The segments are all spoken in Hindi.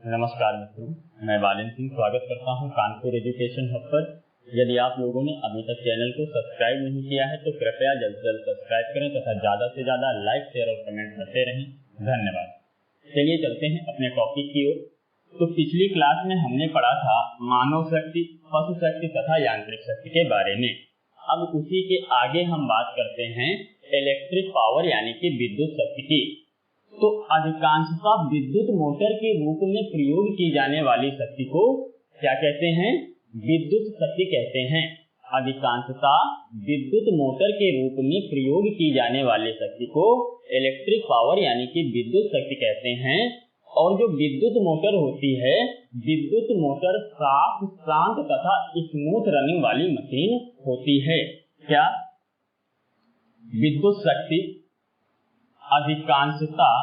नमस्कार मित्रों, मैं बालन सिंह स्वागत करता हूं कानपुर एजुकेशन हब पर। यदि आप लोगों ने अभी तक चैनल को सब्सक्राइब नहीं किया है तो कृपया जल्द से जल्द सब्सक्राइब करें तथा ज़्यादा से ज़्यादा लाइक, शेयर और कमेंट करते रहें। धन्यवाद। चलिए चलते हैं अपने टॉपिक की ओर। तो पिछली क्लास में हमने पढ़ा था मानव शक्ति, पशु शक्ति तथा यांत्रिक शक्ति के बारे में। अब उसी के आगे हम बात करते हैं इलेक्ट्रिक पावर यानी कि विद्युत शक्ति की। तो अधिकांशतः विद्युत मोटर के रूप में प्रयोग की जाने वाली शक्ति को क्या कहते हैं? विद्युत शक्ति कहते हैं। अधिकांशतः विद्युत मोटर के रूप में प्रयोग की जाने वाली शक्ति को इलेक्ट्रिक पावर यानी कि विद्युत शक्ति कहते हैं। और जो विद्युत मोटर होती है, विद्युत मोटर साफ, शांत तथा स्मूथ रनिंग वाली मशीन होती है। क्या? विद्युत शक्ति अधिकांशतः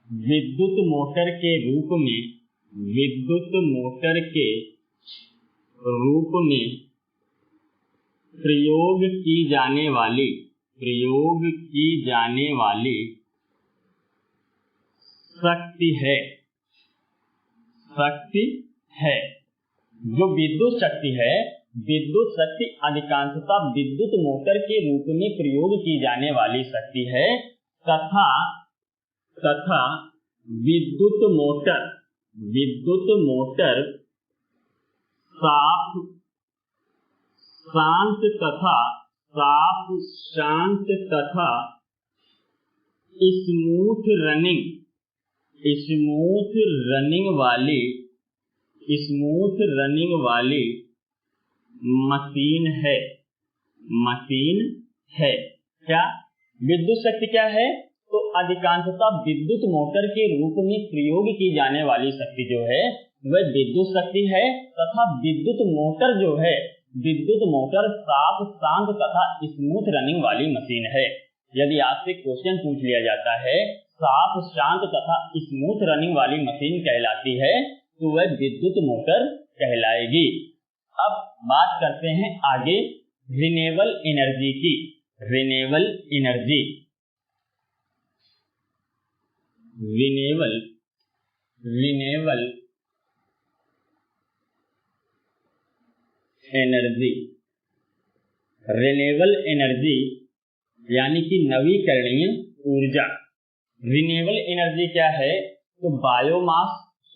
विद्युत मोटर के रूप में प्रयोग की जाने वाली शक्ति है। जो विद्युत शक्ति है, विद्युत शक्ति अधिकांशतः विद्युत मोटर के रूप में प्रयोग की जाने वाली शक्ति है तथा विद्युत मोटर साफ, शांत तथा स्मूथ रनिंग वाली मशीन है। क्या? विद्युत शक्ति क्या है? तो अधिकांशतः विद्युत मोटर के रूप में प्रयोग की जाने वाली शक्ति जो है वह विद्युत शक्ति है तथा विद्युत मोटर जो है, विद्युत मोटर साफ, शांत तथा स्मूथ रनिंग वाली मशीन है। यदि आपसे क्वेश्चन पूछ लिया जाता है साफ, शांत तथा स्मूथ रनिंग वाली मशीन कहलाती है तो वह विद्युत मोटर कहलाएगी। अब बात करते हैं आगे रिन्यूएबल एनर्जी की। रिन्यूएबल एनर्जी यानी कि नवीकरणीय ऊर्जा। रिन्यूएबल एनर्जी क्या है? तो बायोमास,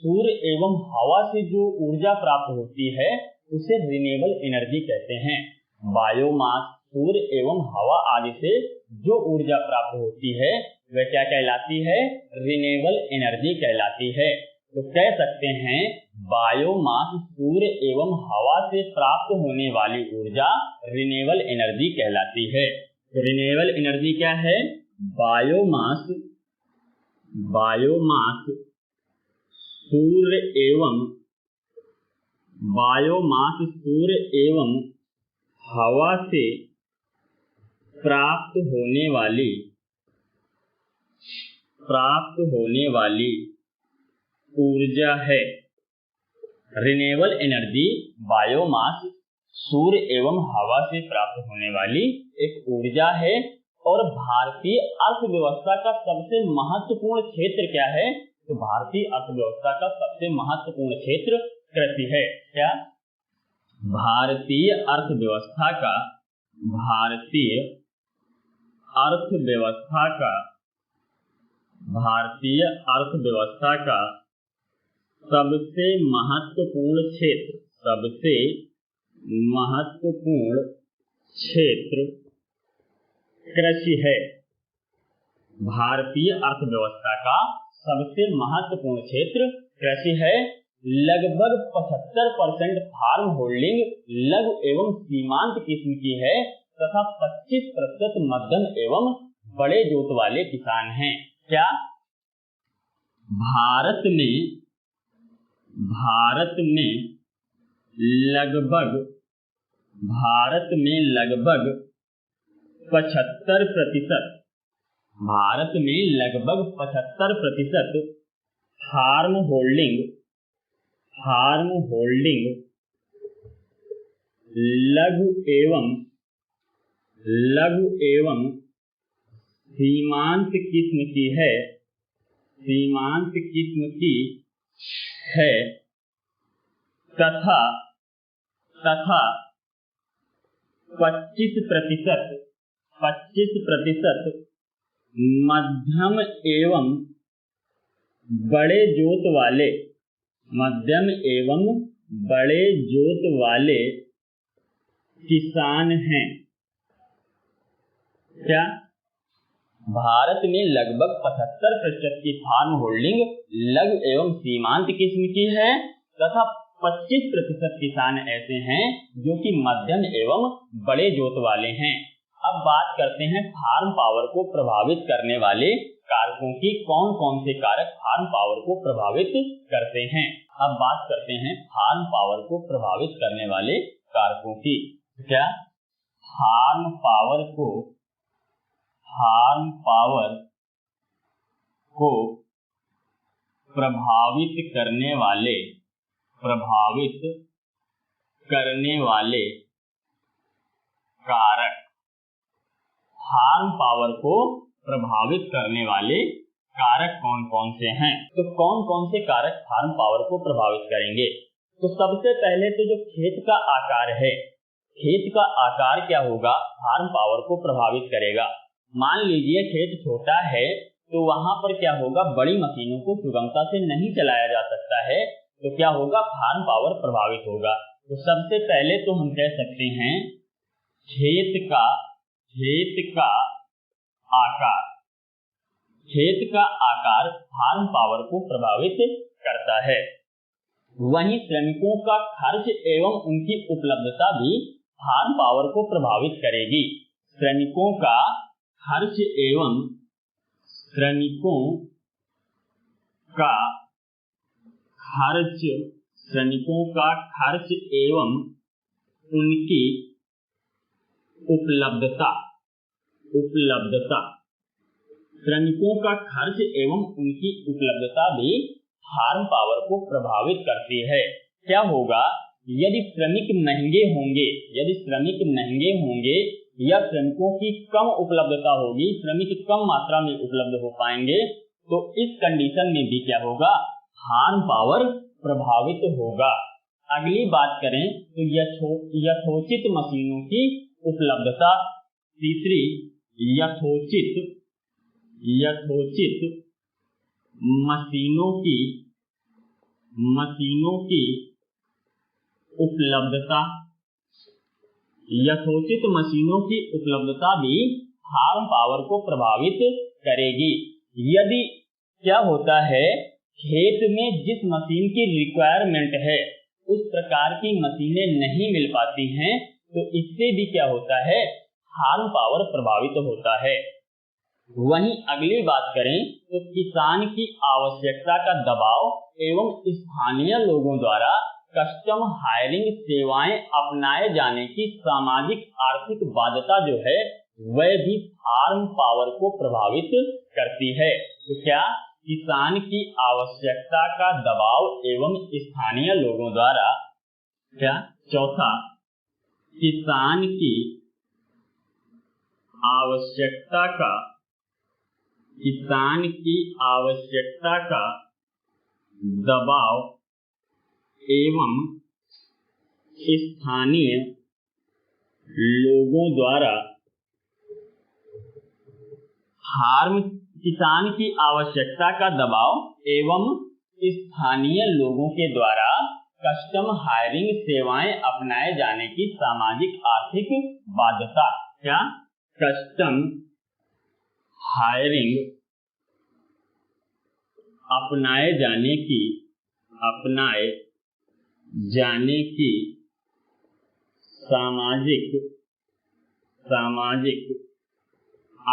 सूर्य एवं हवा से जो ऊर्जा प्राप्त होती है उसे रिन्यूएबल एनर्जी कहते हैं। बायोमास, सूर्य एवं हवा आदि से जो ऊर्जा प्राप्त होती है वह क्या कहलाती है? रिन्यूएबल एनर्जी कहलाती है। तो कह सकते हैं बायोमास, सूर्य एवं हवा से प्राप्त होने वाली ऊर्जा रिन्यूएबल एनर्जी कहलाती है। तो रिन्यूएबल एनर्जी क्या है? बायोमास, सूर्य एवं हवा से प्राप्त होने वाली ऊर्जा है। रिन्यूएबल एनर्जी बायोमास, सूर्य एवं हवा से प्राप्त होने वाली एक ऊर्जा है। और भारतीय अर्थव्यवस्था का सबसे महत्वपूर्ण क्षेत्र क्या है? तो भारतीय अर्थव्यवस्था का सबसे महत्वपूर्ण क्षेत्र कृषि है। क्या? भारतीय अर्थव्यवस्था का सबसे महत्वपूर्ण क्षेत्र कृषि है। भारतीय अर्थव्यवस्था का सबसे महत्वपूर्ण क्षेत्र कृषि है। लगभग 75% फार्म होल्डिंग लघु एवं सीमांत किस्म की है तथा 25% मध्यम एवं बड़े जोत वाले किसान हैं। क्या? भारत में लगभग 75% फार्म होल्डिंग लघु एवं सीमांत किस्म की है, सीमांत किस्म की है तथा 25% मध्यम एवं बड़े जोत वाले, मध्यम एवं बड़े जोत वाले किसान हैं। क्या भारत में लगभग 75% की फार्म होल्डिंग लघु एवं सीमांत किस्म की है तथा 25% किसान ऐसे हैं जो कि मध्यम एवं बड़े जोत वाले हैं। अब बात करते हैं फार्म पावर को प्रभावित करने वाले कारकों की। कौन कौन से कारक फार्म पावर को प्रभावित करते हैं। अब बात करते हैं फार्म पावर को प्रभावित करने वाले कारकों की। क्या फार्म पावर को प्रभावित करने वाले कारक, फार्म पावर को प्रभावित करने वाले कारक कौन कौन से हैं। तो कौन कौन से कारक फार्म पावर को प्रभावित करेंगे। तो सबसे पहले तो जो खेत का आकार है, खेत का आकार क्या होगा, फार्म पावर को प्रभावित करेगा। मान लीजिए खेत छोटा है तो वहां पर क्या होगा, बड़ी मशीनों को सुगमता से नहीं चलाया जा सकता है, तो क्या होगा, फार्म पावर प्रभावित होगा। तो सबसे पहले तो हम कह सकते हैं खेत का आकार, खेत का आकार फार्म पावर को प्रभावित करता है। वहीं श्रमिकों का खर्च एवं उनकी उपलब्धता भी फार्म पावर को प्रभावित करेगी। श्रमिकों का खर्च एवं श्रमिकों का खर्च एवं उनकी उपलब्धता, श्रमिकों का खर्च एवं उनकी उपलब्धता भी फार्म पावर को प्रभावित करती है। क्या होगा, यदि श्रमिक महंगे होंगे या श्रमिकों की कम उपलब्धता होगी, श्रमिक कम मात्रा में उपलब्ध हो पाएंगे, तो इस कंडीशन में भी क्या होगा, फार्म पावर प्रभावित होगा। अगली बात करें तो यथोचित मशीनों की उपलब्धता। तीसरी, यथोचित मशीनों की उपलब्धता। यथोचित मशीनों की उपलब्धता भी फार्म पावर को प्रभावित करेगी। यदि क्या होता है, खेत में जिस मशीन की रिक्वायरमेंट है उस प्रकार की मशीनें नहीं मिल पाती हैं, तो इससे भी क्या होता है, फार्म पावर प्रभावित होता है। वहीं अगली बात करें तो किसान की आवश्यकता का दबाव एवं स्थानीय लोगों द्वारा कस्टम हायरिंग सेवाएं अपनाए जाने की सामाजिक आर्थिक बाध्यता जो है वह भी फार्म पावर को प्रभावित करती है। तो क्या, किसान की आवश्यकता का दबाव एवं स्थानीय लोगों द्वारा। क्या, चौथा, किसान की आवश्यकता का दबाव एवं स्थानीय लोगों द्वारा किसान की आवश्यकता का दबाव एवं स्थानीय लोगों के द्वारा कस्टम हायरिंग सेवाएं अपनाए जाने की सामाजिक आर्थिक बाध्यता। क्या, कस्टम हायरिंग अपनाए जाने की सामाजिक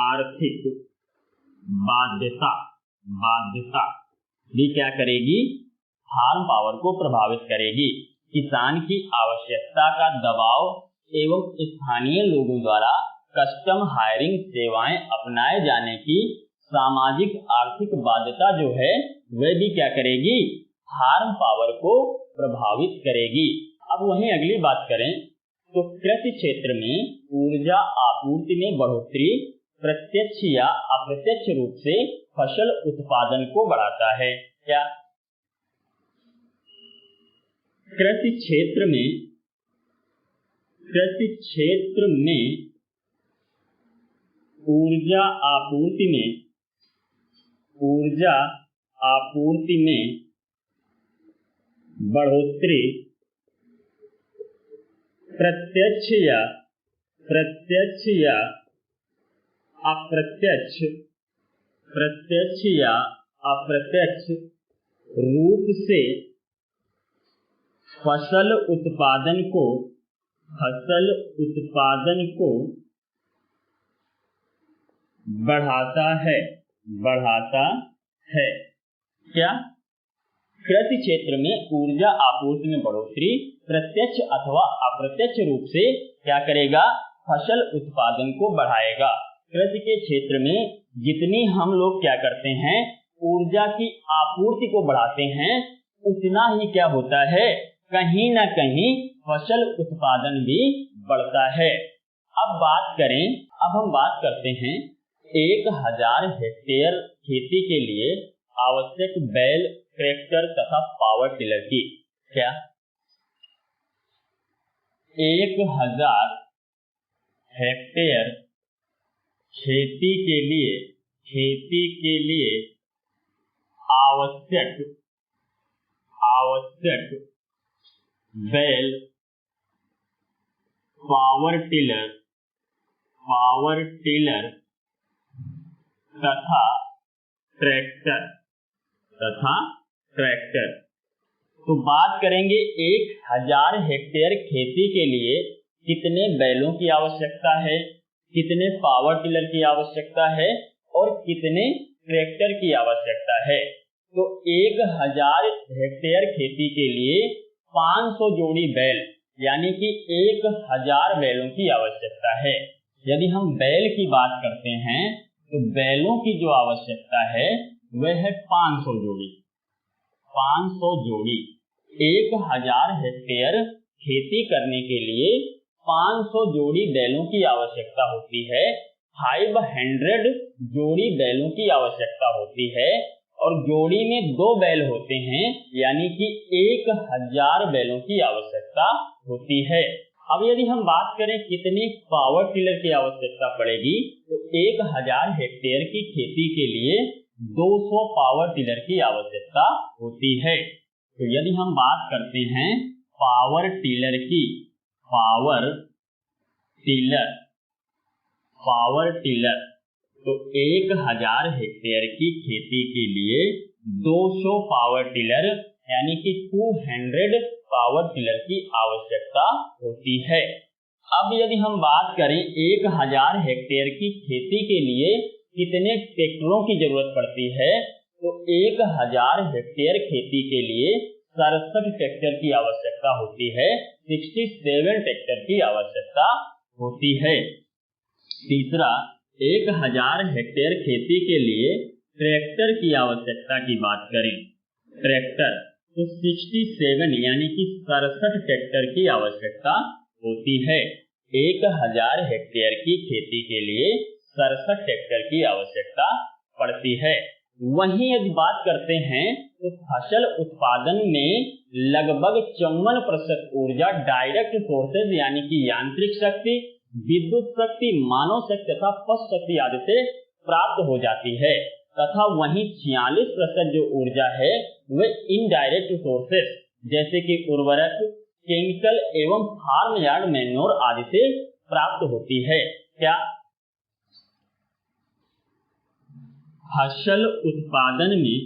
आर्थिक बाध्यता भी क्या करेगी, फार्म पावर को प्रभावित करेगी। किसान की आवश्यकता का दबाव एवं स्थानीय लोगों द्वारा कस्टम हायरिंग सेवाएं अपनाए जाने की सामाजिक आर्थिक बाध्यता जो है वह भी क्या करेगी, फार्म पावर को प्रभावित करेगी। अब वहीं अगली बात करें तो कृषि क्षेत्र में ऊर्जा आपूर्ति में बढ़ोतरी प्रत्यक्ष या अप्रत्यक्ष रूप से फसल उत्पादन को बढ़ाता है। क्या कृषि क्षेत्र में ऊर्जा आपूर्ति में बढ़ोतरी प्रत्यक्ष या अप्रत्यक्ष रूप से फसल उत्पादन को बढ़ाता है। क्या कृषि क्षेत्र में ऊर्जा आपूर्ति में बढ़ोतरी प्रत्यक्ष अथवा अप्रत्यक्ष रूप से क्या करेगा? फसल उत्पादन को बढ़ाएगा। कृषि के क्षेत्र में जितनी हम लोग क्या करते हैं, ऊर्जा की आपूर्ति को बढ़ाते हैं, उतना ही क्या होता है, कहीं ना कहीं फसल उत्पादन भी बढ़ता है। अब हम बात करते हैं 1000 हेक्टेयर खेती के लिए आवश्यक बैल, ट्रैक्टर तथा पावर टिलर की। क्या 1000 हेक्टेयर खेती के लिए आवश्यक बैल, पावर टिलर तथा ट्रैक्टर। तो बात करेंगे 1000 हेक्टेयर खेती के लिए कितने बैलों की आवश्यकता है, कितने पावर टिलर की आवश्यकता है और कितने ट्रैक्टर की आवश्यकता है। तो 1000 हेक्टेयर खेती के लिए 500 जोड़ी बैल यानी कि 1000 बैलों की आवश्यकता है। यदि हम बैल की बात करते हैं तो बैलों की जो आवश्यकता है वह है 500 जोड़ी। 1000 हेक्टेयर खेती करने के लिए 500 जोड़ी बैलों की आवश्यकता होती है। 500 जोड़ी बैलों की आवश्यकता होती है और जोड़ी में 2 बैल होते हैं यानी कि 1000 बैलों की आवश्यकता होती है। अब यदि हम बात करें कितनी पावर टिलर की आवश्यकता पड़ेगी तो 1000 हेक्टेयर की खेती के लिए 200 पावर टिलर की आवश्यकता होती है। तो यदि हम बात करते हैं पावर टिलर की, पावर टिलर तो 1000 हेक्टेयर की खेती के लिए 200 पावर टिलर यानी कि 200 पावर टिलर की आवश्यकता होती है। अब यदि हम बात करें 1000 हेक्टेयर की खेती के लिए कितने ट्रैक्टरों की जरूरत पड़ती है तो 1000 हेक्टेयर खेती के लिए 67 ट्रैक्टर की आवश्यकता होती है। 67 ट्रैक्टर की आवश्यकता होती है। तीसरा, 1000 हेक्टेयर खेती के लिए ट्रैक्टर की आवश्यकता की बात करें, ट्रैक्टर तो 67 यानी कि 67 ट्रैक्टर की आवश्यकता होती है। 1000 हेक्टेयर की खेती के लिए 67 ट्रैक्टर की आवश्यकता पड़ती है। वहीं यदि बात करते हैं तो फसल उत्पादन में लगभग 54% ऊर्जा डायरेक्ट सोर्सेज यानी कि यांत्रिक शक्ति, विद्युत शक्ति, मानव शक्ति तथा पशु शक्ति आदि से प्राप्त हो जाती है तथा वहीं 46% जो ऊर्जा है वह इनडायरेक्ट सोर्सेस जैसे कि उर्वरक, केमिकल एवं फार्म यार्ड मैन्योर आदि से प्राप्त होती है। क्या फसल उत्पादन में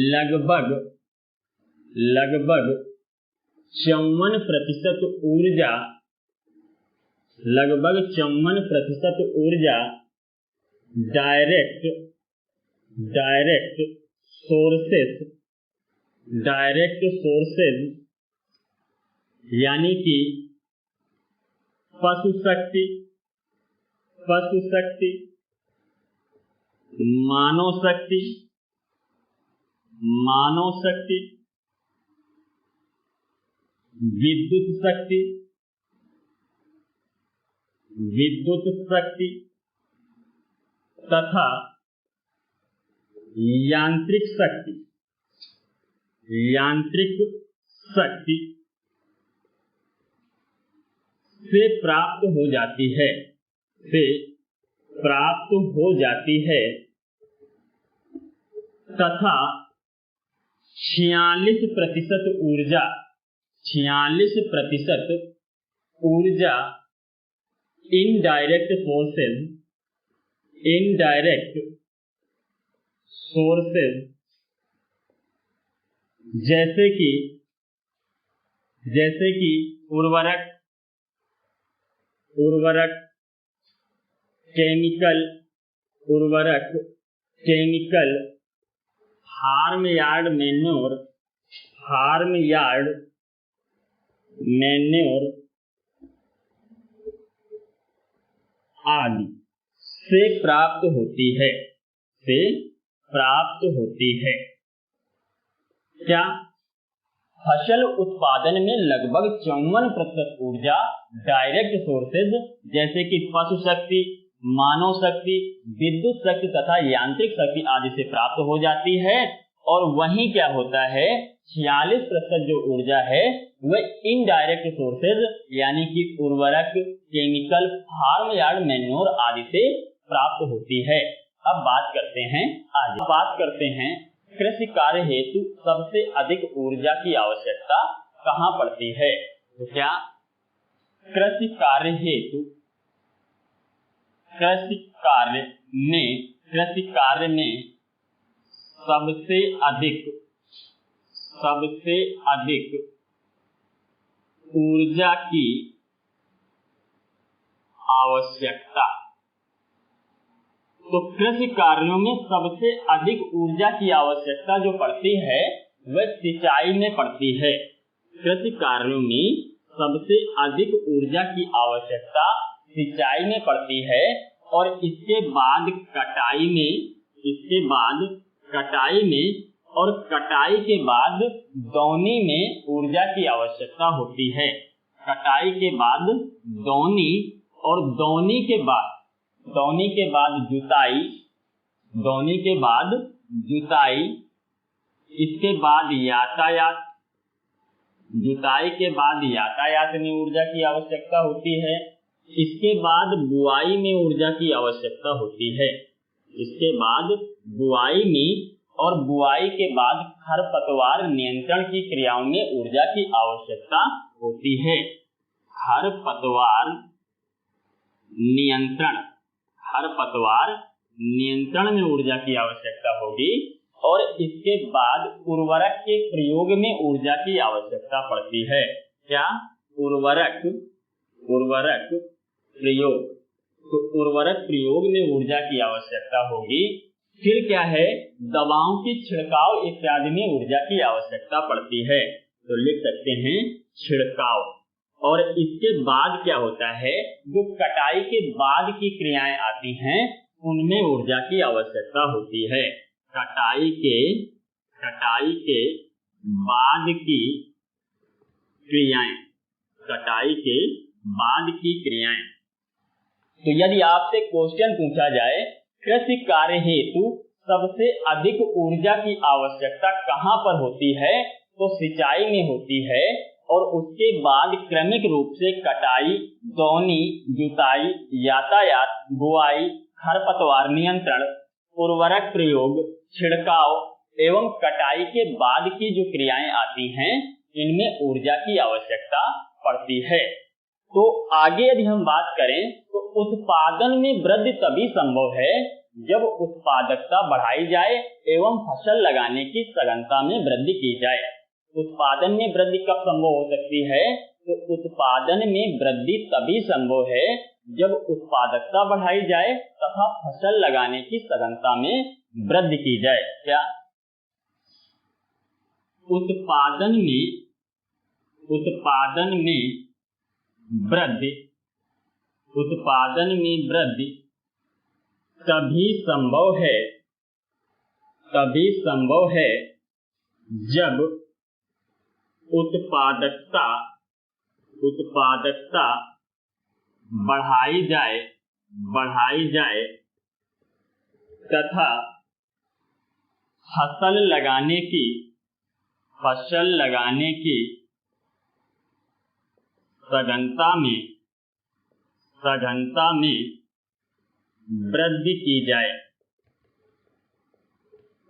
लगभग 54% ऊर्जा डायरेक्ट सोर्सेज यानी कि पशु शक्ति, मानव शक्ति, विद्युत शक्ति विद्युत शक्ति तथा यांत्रिक शक्ति से प्राप्त हो जाती है तथा 46% ऊर्जा इनडायरेक्ट सोर्सेज जैसे कि उर्वरक केमिकल फार्म यार्ड मैन्योर आदि से प्राप्त होती है। क्या फसल उत्पादन में लगभग 54% ऊर्जा डायरेक्ट सोर्सेज जैसे कि पशु शक्ति, मानव शक्ति, विद्युत शक्ति तथा यांत्रिक शक्ति आदि से प्राप्त हो जाती है। और वहीं क्या होता है, 46% जो ऊर्जा है वह इनडायरेक्ट सोर्सेज यानी कि उर्वरक, केमिकल, फार्म यार्ड मैन्योर आदि से प्राप्त होती है। अब बात करते हैं कृषि कार्य हेतु सबसे अधिक ऊर्जा की आवश्यकता कहाँ पड़ती है। तो क्या कृषि कार्य में सबसे अधिक ऊर्जा की आवश्यकता, तो कृषि कार्यों में सबसे अधिक ऊर्जा की आवश्यकता जो पड़ती है वह सिंचाई में पड़ती है। कृषि कार्यों में सबसे अधिक ऊर्जा की आवश्यकता सिंचाई में पड़ती है और इसके बाद कटाई में और कटाई के बाद दौनी में ऊर्जा की आवश्यकता होती है। कटाई के बाद दौनी और दौनी के बाद जुताई, इसके बाद यातायात, जुताई के बाद यातायात में ऊर्जा की आवश्यकता होती है। इसके बाद बुआई में ऊर्जा की आवश्यकता होती है। इसके बाद बुआई में और बुआई के बाद खरपतवार नियंत्रण की क्रियाओं में ऊर्जा की आवश्यकता होती है। खरपतवार नियंत्रण में ऊर्जा की आवश्यकता होगी और इसके बाद उर्वरक के प्रयोग में ऊर्जा की आवश्यकता पड़ती है। क्या उर्वरक प्रयोग, तो उर्वरक प्रयोग में ऊर्जा की आवश्यकता होगी। फिर क्या है, दवाओं की छिड़काव इत्यादि में ऊर्जा की आवश्यकता पड़ती है। तो लिख सकते हैं छिड़काव। और इसके बाद क्या होता है, जो कटाई के बाद की क्रियाएं आती हैं उनमें ऊर्जा की आवश्यकता होती है। कटाई के बाद की क्रियाएं। तो यदि आपसे क्वेश्चन पूछा जाए कृषि कार्य हेतु सबसे अधिक ऊर्जा की आवश्यकता कहाँ पर होती है, तो सिंचाई में होती है और उसके बाद क्रमिक रूप से कटाई, दौनी, जुताई, यातायात, बुआई, खरपतवार नियंत्रण, उर्वरक प्रयोग, छिड़काव एवं कटाई के बाद की जो क्रियाएं आती हैं इनमें ऊर्जा की आवश्यकता पड़ती है। तो आगे यदि हम बात करें तो उत्पादन में वृद्धि तभी संभव है जब उत्पादकता बढ़ाई जाए एवं फसल लगाने की सघनता में वृद्धि की जाए। उत्पादन में वृद्धि कब संभव हो सकती है, तो उत्पादन में वृद्धि तभी संभव है जब उत्पादकता बढ़ाई जाए तथा फसल लगाने की सघनता में वृद्धि की जाए। क्या उत्पादन में वृद्धि तभी संभव है जब उत्पादकता बढ़ाई जाए तथा फसल लगाने की सघनता में वृद्धि की जाए।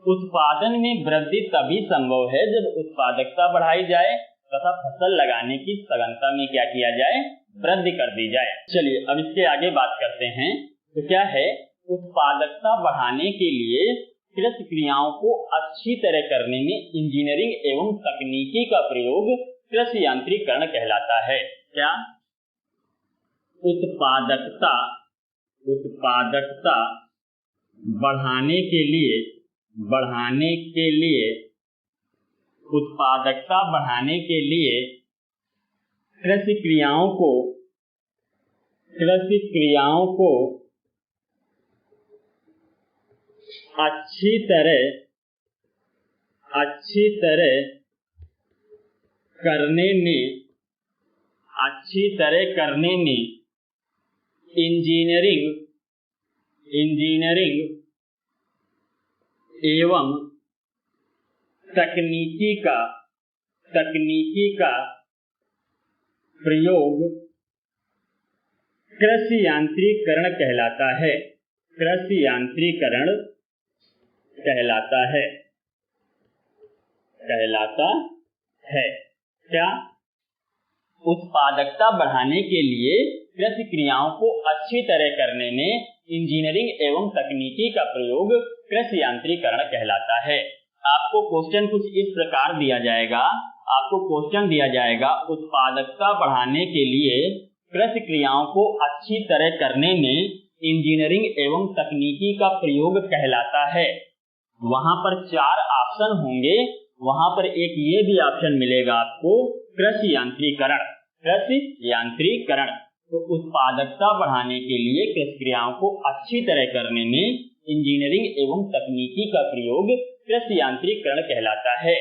उत्पादन में वृद्धि तभी संभव है जब उत्पादकता बढ़ाई जाए तथा फसल लगाने की सघनता में क्या किया जाए, वृद्धि कर दी जाए। चलिए अब इसके आगे बात करते हैं। तो क्या है, उत्पादकता बढ़ाने के लिए कृषि क्रियाओं को अच्छी तरह करने में इंजीनियरिंग एवं तकनीकी का प्रयोग कृषि यांत्रिकरण कहलाता है। क्या? उत्पादकता बढ़ाने के लिए कृषि क्रियाओं को अच्छी तरह करने में इंजीनियरिंग एवं तकनीकी का प्रयोग कृषि यांत्रिकरण कहलाता है। क्या? उत्पादकता बढ़ाने के लिए कृषि क्रियाओं को अच्छी तरह करने में इंजीनियरिंग एवं तकनीकी का प्रयोग कृषि यांत्रिकरण कहलाता है। आपको क्वेश्चन कुछ इस प्रकार दिया जाएगा, उत्पादकता बढ़ाने के लिए कृषि क्रियाओं को अच्छी तरह करने में इंजीनियरिंग एवं तकनीकी का प्रयोग कहलाता है। वहां पर 4 ऑप्शन होंगे, वहां पर एक ये भी ऑप्शन मिलेगा आपको, कृषि यांत्रिकरण। तो उत्पादकता बढ़ाने के लिए कृषि क्रियाओं को अच्छी तरह करने में इंजीनियरिंग एवं तकनीकी का प्रयोग कृषि यांत्रिकरण कहलाता है।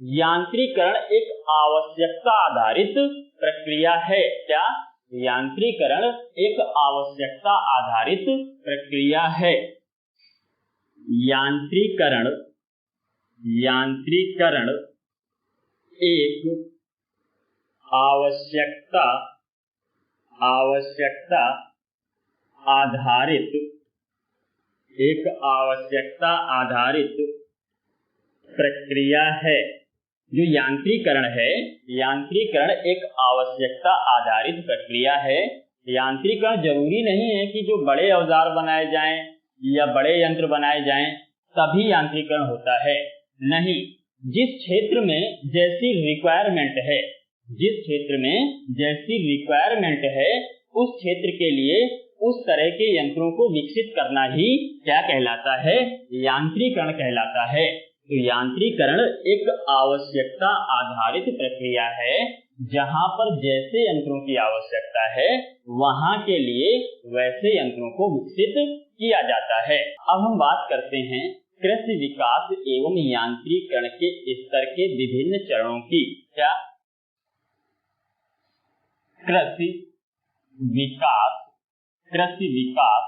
यांत्रिकरण एक आवश्यकता आधारित प्रक्रिया है। क्या? यांत्रिकरण एक आवश्यकता आधारित प्रक्रिया है। यांत्रिकरण एक आवश्यकता आधारित प्रक्रिया है। जो यांत्रिकरण है, यांत्रिकरण एक आवश्यकता आधारित प्रक्रिया है। यांत्रिकरण जरूरी नहीं है कि जो बड़े औजार बनाए जाएं या बड़े यंत्र बनाए जाएं तभी यांत्रिकरण होता है। नहीं, जिस क्षेत्र में जैसी रिक्वायरमेंट है उस क्षेत्र के लिए उस तरह के यंत्रों को विकसित करना ही क्या कहलाता है, यांत्रिकरण कहलाता है। तो यांत्रिकरण एक आवश्यकता आधारित प्रक्रिया है, जहां पर जैसे यंत्रों की आवश्यकता है वहां के लिए वैसे यंत्रों को विकसित किया जाता है। अब हम बात करते हैं कृषि विकास एवं यांत्रिकरण के स्तर के विभिन्न चरणों की। क्या? कृषि विकास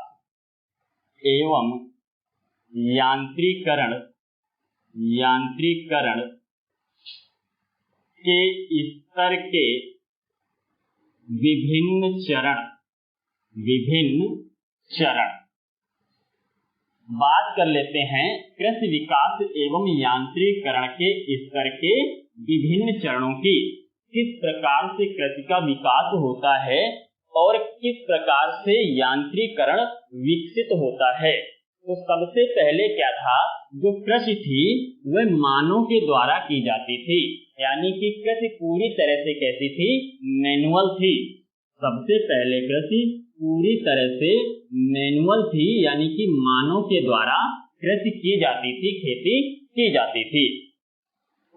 एवं यांत्रिकरण के स्तर के विभिन्न चरण। बात कर लेते हैं कृषि विकास एवं यांत्रिकरण के स्तर के विभिन्न चरणों की। किस प्रकार से कृषि का विकास होता है और किस प्रकार से यांत्रिकरण विकसित होता है। तो सबसे पहले क्या था, जो कृषि थी वह मानव के द्वारा की जाती थी, यानी कि कृषि पूरी तरह से कैसी थी, मैनुअल थी। सबसे पहले कृषि पूरी तरह से मैनुअल थी, यानी कि मानव के द्वारा कृषि की जाती थी, खेती की जाती थी।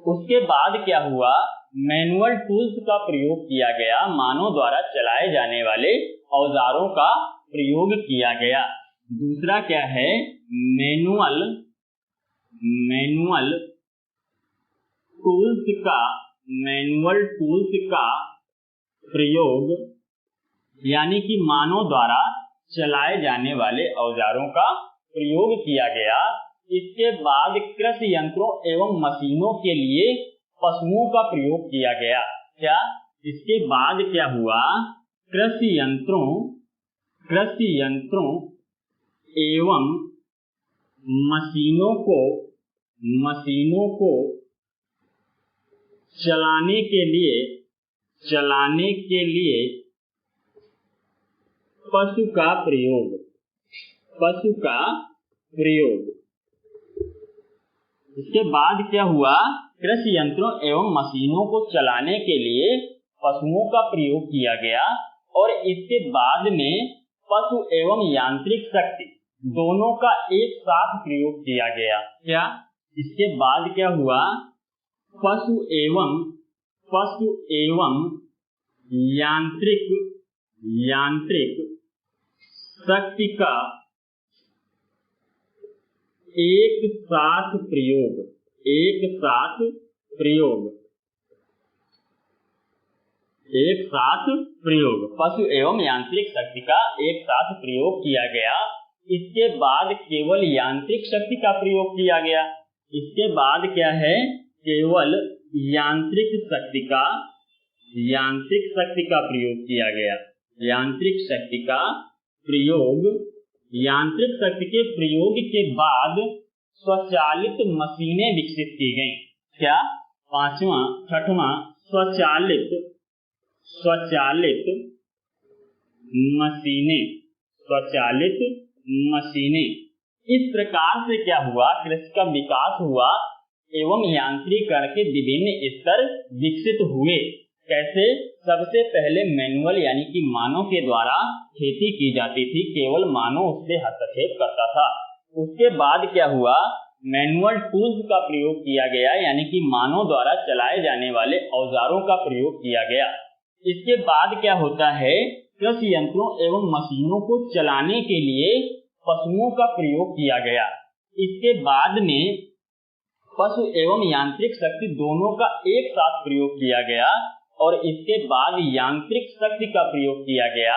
उसके बाद क्या हुआ, मैनुअल टूल्स का प्रयोग किया गया, मानव द्वारा चलाए जाने वाले औजारों का प्रयोग किया गया। दूसरा क्या है, मैनुअल टूल्स का प्रयोग यानी कि मानव द्वारा चलाए जाने वाले औजारों का प्रयोग किया गया। इसके बाद कृषि यंत्रों एवं मशीनों के लिए पशुओं का प्रयोग किया गया। क्या? इसके बाद क्या हुआ? कृषि यंत्रों एवं मशीनों को चलाने के लिए पशु का प्रयोग। इसके बाद क्या हुआ? कृषि यंत्रों एवं मशीनों को चलाने के लिए पशुओं का प्रयोग किया गया और इसके बाद में पशु एवं यांत्रिक शक्ति दोनों का एक साथ प्रयोग किया गया। क्या? इसके बाद क्या हुआ? पशु एवं यांत्रिक शक्ति का एक साथ प्रयोग। पशु एवं यांत्रिक शक्ति का एक साथ प्रयोग किया गया। इसके बाद केवल यांत्रिक शक्ति का प्रयोग किया गया। इसके बाद क्या है? केवल यांत्रिक शक्ति का प्रयोग किया गया। यांत्रिक शक्ति के प्रयोग के बाद स्वचालित मशीनें विकसित की गईं। क्या? छठवां स्वचालित मशीनें। इस प्रकार से क्या हुआ? कृषि का विकास हुआ एवं यांत्रिकरण के विभिन्न स्तर विकसित हुए। कैसे? सबसे पहले मैनुअल यानी कि मानव के द्वारा खेती की जाती थी, केवल मानव उससे हस्तक्षेप करता था। उसके बाद क्या हुआ? मैनुअल टूल्स का प्रयोग किया गया, यानी कि मानव द्वारा चलाए जाने वाले औजारों का प्रयोग किया गया। इसके बाद क्या होता है? कृषि यंत्रों एवं मशीनों को चलाने के लिए पशुओं का प्रयोग किया गया। इसके बाद में पशु एवं यांत्रिक शक्ति दोनों का एक साथ प्रयोग किया गया और इसके बाद यांत्रिक शक्ति का प्रयोग किया गया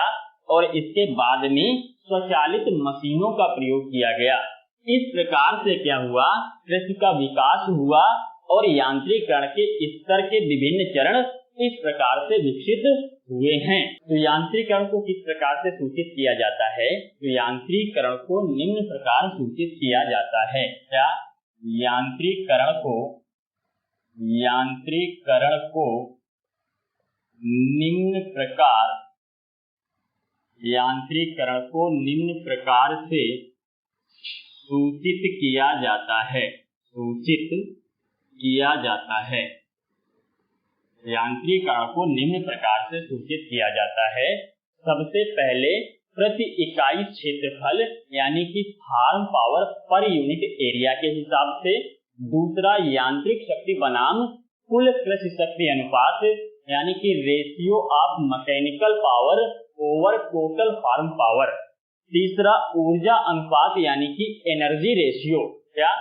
और इसके बाद में स्वचालित मशीनों का प्रयोग किया गया। इस प्रकार से क्या हुआ? कृषि का विकास हुआ और यांत्रिकरण के स्तर के विभिन्न चरण इस प्रकार से विकसित हुए हैं। तो यांत्रिकरण को किस प्रकार से सूचित किया जाता है? तो यांत्रिकरण को निम्न प्रकार सूचित किया जाता है। क्या? यांत्रिकरण को निम्न प्रकार से सूचित किया जाता है। यांत्रिकरण को निम्न प्रकार से सूचित किया जाता है। सबसे पहले प्रति इकाई क्षेत्रफल यानी कि farm power per unit area के हिसाब से। दूसरा यांत्रिक शक्ति बनाम कुल कृषि शक्ति अनुपात यानी कि ratio of mechanical power over total farm power. तीसरा ऊर्जा अनुपात यानी कि एनर्जी रेशियो। क्या?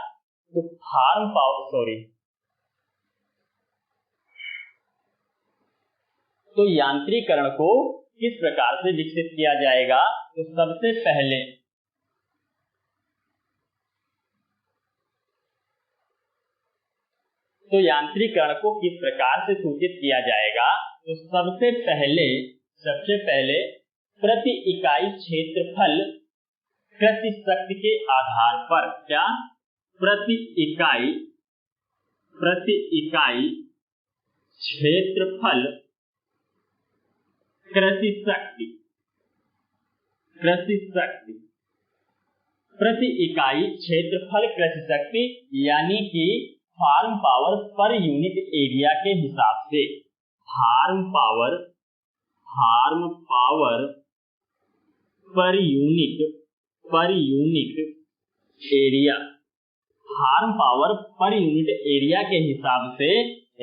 तो फार्म पावर तो यांत्रिकरण को किस प्रकार से विकसित किया जाएगा? तो सबसे पहले तो यांत्रिकरण को किस प्रकार से सूचित किया जाएगा? तो सबसे पहले प्रति इकाई क्षेत्रफल कृषि शक्ति के आधार पर। क्या? प्रति इकाई क्षेत्रफल कृषि शक्ति प्रति इकाई क्षेत्रफल कृषि शक्ति यानी कि farm power per unit area के हिसाब से। Farm power per unit area. Farm power per unit area के हिसाब से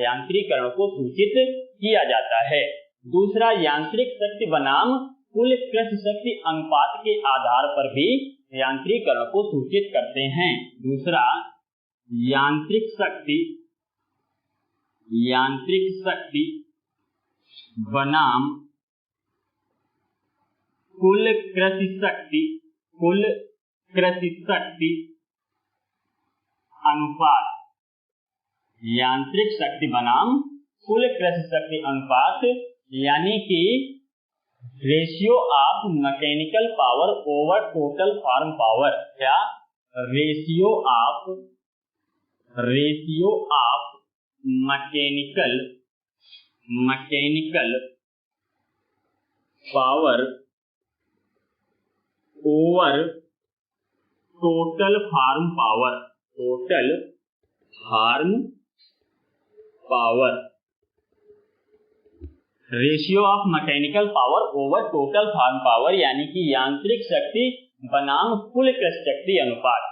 यांत्रिकरण को सूचित किया जाता है। दूसरा यांत्रिक शक्ति बनाम कुल कृषि शक्ति अनुपात के आधार पर भी यांत्रिकरण को सूचित करते हैं। दूसरा यांत्रिक शक्ति बनाम कुल कृषि शक्ति अनुपात, यांत्रिक शक्ति बनाम कुल कृषि शक्ति अनुपात, यानी कि ratio of mechanical power over total farm power. क्या? Ratio of mechanical power over total farm power, ratio of mechanical power over total farm power, यानी कि यांत्रिक शक्ति बनाम कुल कृषि शक्ति अनुपात।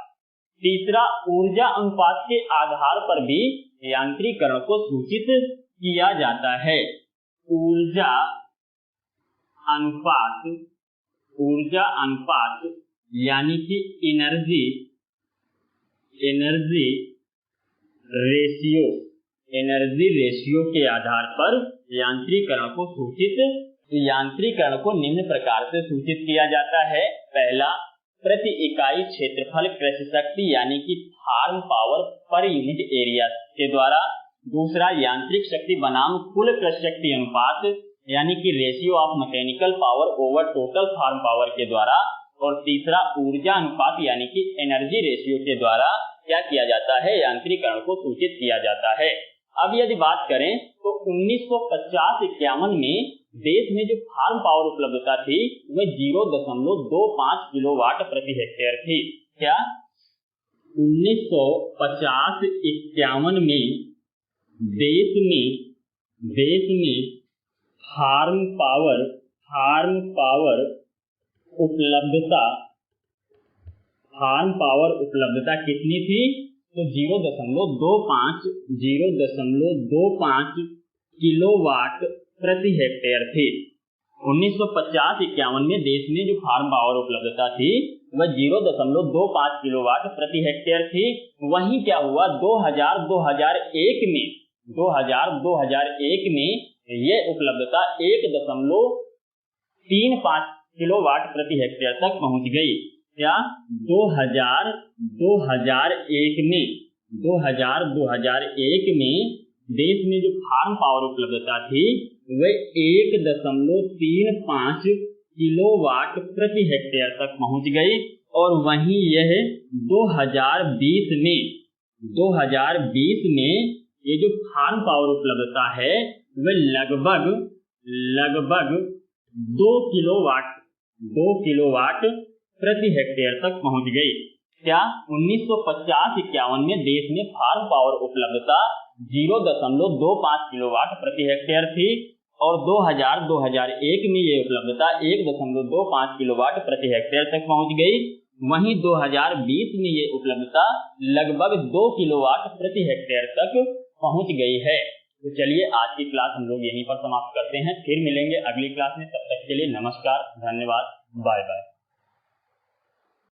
तीसरा, ऊर्जा अनुपात के आधार पर भी यांत्रिकरण को सूचित किया जाता है। ऊर्जा अनुपात यानी कि एनर्जी रेशियो के आधार पर यांत्रिकरण को निम्न प्रकार से सूचित किया जाता है। पहला, प्रति इकाई क्षेत्रफल कृषि शक्ति यानी कि farm power per unit area के द्वारा। दूसरा, यांत्रिक शक्ति बनाम कुल कृषि शक्ति अनुपात यानी कि ratio of mechanical power over total farm power के द्वारा। और तीसरा, ऊर्जा अनुपात यानी कि एनर्जी रेशियो के द्वारा क्या किया जाता है? यांत्रिकरण को सूचित किया जाता है। अब यदि बात करें तो 1950-51 में देश में जो फार्म पावर उपलब्धता थी वह 0.25 किलोवाट प्रति हेक्टेयर थी। क्या? 1950-51 में देश में फार्म पावर उपलब्धता कितनी थी? तो 0.25 किलोवाट प्रति हेक्टेयर थी। 1950-51 में देश में जो फार्म पावर उपलब्धता थी वह 0.25 किलोवाट प्रति हेक्टेयर थी। वहीं क्या हुआ? 2001 में ये उपलब्धता 1.35 किलोवाट प्रति हेक्टेयर तक पहुंच गई। क्या? 2001 में देश में जो फार्म पावर उपलब्धता थी वह 1.35 किलोवाट प्रति हेक्टेयर तक पहुंच गई। और वहीं यह 2020 में ये जो फार्म पावर उपलब्धता है वह लगभग 2 किलोवाट प्रति हेक्टेयर तक पहुंच गई। क्या? 1950-51 में देश में फार्म पावर उपलब्धता 0.25 किलोवाट प्रति हेक्टेयर थी और 2001 में ये उपलब्धता 1.25 किलोवाट प्रति हेक्टेयर तक पहुंच गई। वहीं 2020 में ये उपलब्धता लगभग 2 किलोवाट प्रति हेक्टेयर तक पहुंच गई है। तो चलिए आज की क्लास हम लोग यहीं पर समाप्त करते हैं। फिर मिलेंगे अगली क्लास में। तब तक के लिए नमस्कार, धन्यवाद, बाय बाय।